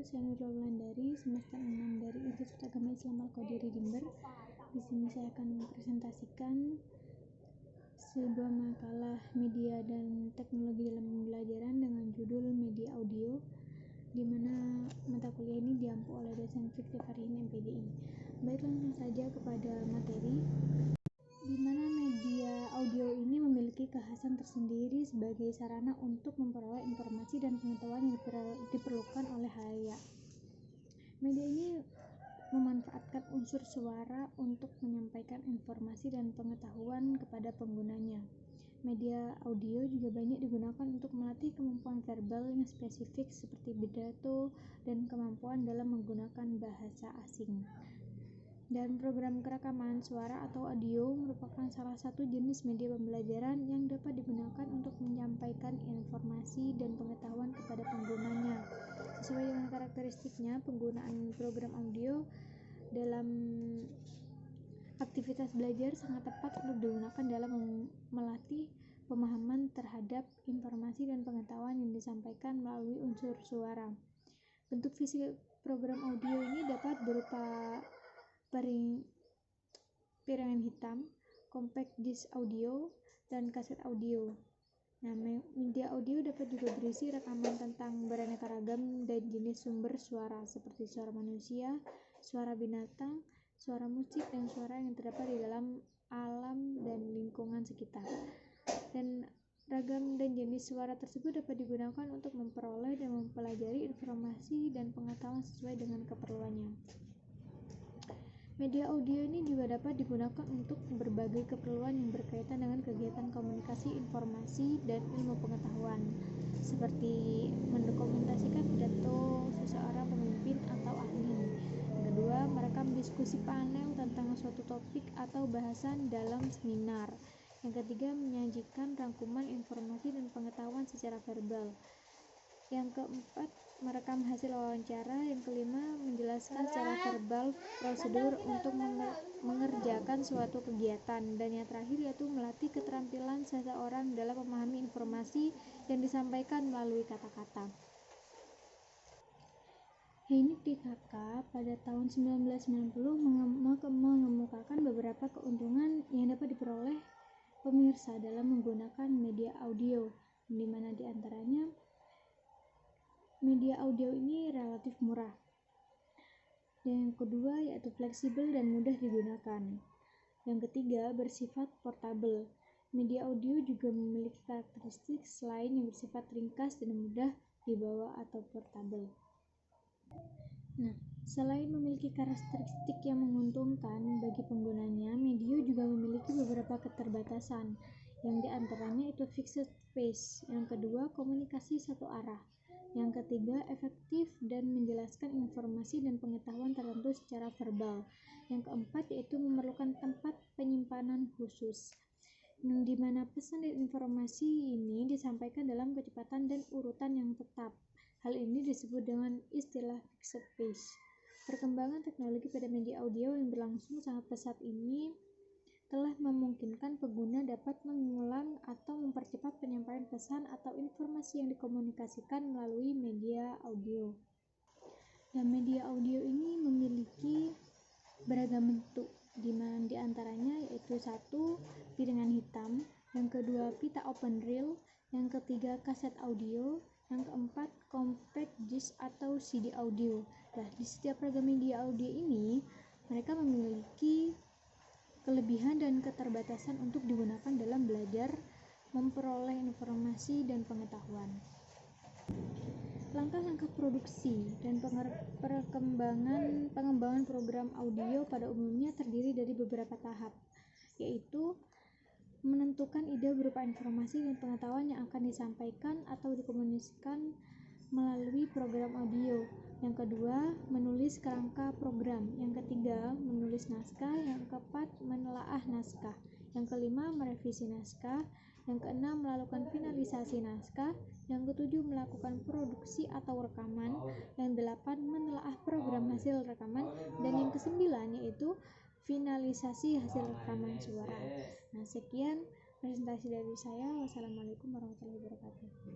saya Nurul Wulandari, semester 6 dari Institut Agama Islam Al-Qadiri Jember. Di sini saya akan mempresentasikan sebuah makalah media dan teknologi dalam pembelajaran dengan judul Media Audio, di mana mata kuliah ini diampu oleh dosen Fikri Farihin MPDI. Baik, langsung saja kepada materi, di mana media audio ini memiliki kekhasan tersendiri sebagai sarana untuk memperoleh informasi dan pengetahuan yang diperlukan oleh khalayak. Media ini memanfaatkan unsur suara untuk menyampaikan informasi dan pengetahuan kepada penggunanya. Media audio juga banyak digunakan untuk melatih kemampuan verbal yang spesifik seperti pidato dan kemampuan dalam menggunakan bahasa asing. Dan program kerekaman suara atau audio merupakan salah satu jenis media pembelajaran yang dapat digunakan untuk menyampaikan informasi dan pengetahuan kepada penggunanya. Sesuai dengan karakteristiknya, penggunaan program audio dalam aktivitas belajar sangat tepat untuk digunakan dalam melatih pemahaman terhadap informasi dan pengetahuan yang disampaikan melalui unsur suara. Bentuk fisik program audio ini dapat berupa piringan hitam, compact disc audio, dan kaset audio. Media audio dapat juga berisi rekaman tentang beraneka ragam dan jenis sumber suara seperti suara manusia, suara binatang, suara musik, dan suara yang terdapat di dalam alam dan lingkungan sekitar. Dan ragam dan jenis suara tersebut dapat digunakan untuk memperoleh dan mempelajari informasi dan pengetahuan sesuai dengan keperluannya. Media audio ini juga dapat digunakan untuk berbagai keperluan yang berkaitan dengan kegiatan komunikasi, informasi, dan ilmu pengetahuan, seperti mendokumentasikan pidato seseorang pemimpin atau ahli. Yang kedua, merekam diskusi panel tentang suatu topik atau bahasan dalam seminar. Yang ketiga, menyajikan rangkuman informasi dan pengetahuan secara verbal. Yang keempat, merekam hasil wawancara. Yang kelima, menjelaskan secara verbal prosedur untuk mengerjakan suatu kegiatan. Dan yang terakhir yaitu melatih keterampilan seseorang dalam memahami informasi yang disampaikan melalui kata-kata. Heini Pikaka pada tahun 1990 mengemukakan beberapa keuntungan yang dapat diperoleh pemirsa dalam menggunakan media audio, di mana diantaranya media audio ini relatif murah. Dan yang kedua yaitu fleksibel dan mudah digunakan. Yang ketiga, bersifat portable. Media audio juga memiliki karakteristik lain yang bersifat ringkas dan mudah dibawa atau portable. Selain memiliki karakteristik yang menguntungkan bagi penggunanya, media juga memiliki beberapa keterbatasan, yang diantaranya itu fixed pace. Yang kedua, komunikasi satu arah. Yang ketiga, efektif dan menjelaskan informasi dan pengetahuan tertentu secara verbal. Yang keempat yaitu memerlukan tempat penyimpanan khusus, di mana pesan dan informasi ini disampaikan dalam kecepatan dan urutan yang tetap. Hal ini disebut dengan istilah fixed pace. Perkembangan teknologi pada media audio yang berlangsung sangat pesat ini telah memungkinkan pengguna dapat mengulang atau mempercepat penyampaian pesan atau informasi yang dikomunikasikan melalui media audio. Dan media audio ini memiliki beragam bentuk, di mana diantaranya yaitu 1. Piringan hitam, yang kedua pita open reel, yang ketiga kaset audio, yang keempat compact disc atau CD audio. Di setiap ragam media audio ini mereka memiliki kelebihan dan keterbatasan untuk digunakan dalam belajar, memperoleh informasi dan pengetahuan. Langkah-langkah produksi dan pengembangan program audio pada umumnya terdiri dari beberapa tahap, yaitu menentukan ide berupa informasi dan pengetahuan yang akan disampaikan atau dikomunikasikan melalui program audio. Yang kedua, menulis kerangka program. Yang ketiga, menulis naskah. Yang keempat, menelaah naskah. Yang kelima, merevisi naskah. Yang keenam, melakukan finalisasi naskah. Yang ketujuh, melakukan produksi atau rekaman. Yang delapan, menelaah program hasil rekaman. Dan yang kesembilan yaitu finalisasi hasil rekaman suara. Sekian presentasi dari saya. Wassalamualaikum warahmatullahi wabarakatuh.